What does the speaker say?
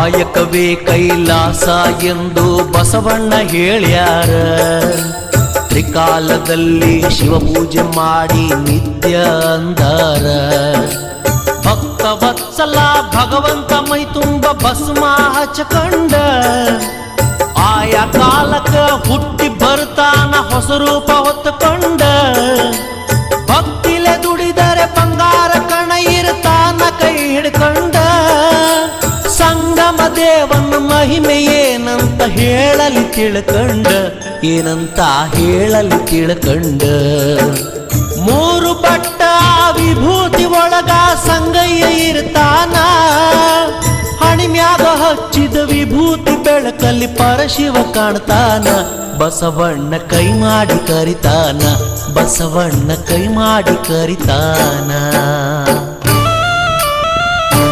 ಕಾಯಕವೇ ಕೈಲಾಸ ಎಂದು ಬಸವಣ್ಣ ಹೇಳ್ಯಾರ. ತ್ರಿಕಾಲದಲ್ಲಿ ಶಿವಪೂಜೆ ಮಾಡಿ ನಿತ್ಯ ಅಂದಾರ. ಭಕ್ತ ವತ್ಸಲ ಭಗವಂತ ಮೈ ತುಂಬ ಭಸ್ಮ ಹಚ್ಚಕೊಂಡ, ಆಯಾ ಕಾಲಕ್ಕ ಹುಟ್ಟಿ ಬರ್ತಾನ ಹೊಸ ರೂಪ ಹೊತ್ತುಕೊಂಡ. ಭಕ್ತಿಲೆ ದುಡಿದರೆ ಬಂಗಾರ ಕಣ ಇರ್ತಾನ ಕೈ ಹಿಡ್ಕೊಂಡ. ಸಂಗಮ ದೇವನ ಮಹಿಮೆ ಏನಂತ ಹೇಳಲಿ ತಿಳ್ಕಂಡ, ಏನಂತ ಹೇಳಲಿ ತಿಳ್ಕಂಡ. ಮೂರು ಬಟ್ಟ ವಿಭೂತಿ ಒಳಗ ಸಂಗಯ್ಯ ಇರ್ತಾನ. ಹಣಿಮ್ಯಾಗ ಹಚ್ಚಿದ ವಿಭೂತಿ ಬೆಳಕಲ್ಲಿ ಪರಶಿವ ಕಾಣ್ತಾನ. ಬಸವಣ್ಣ ಕೈ ಮಾಡಿ ಕರಿತಾನ, ಬಸವಣ್ಣ ಕೈ ಮಾಡಿ ಕರಿತಾನ.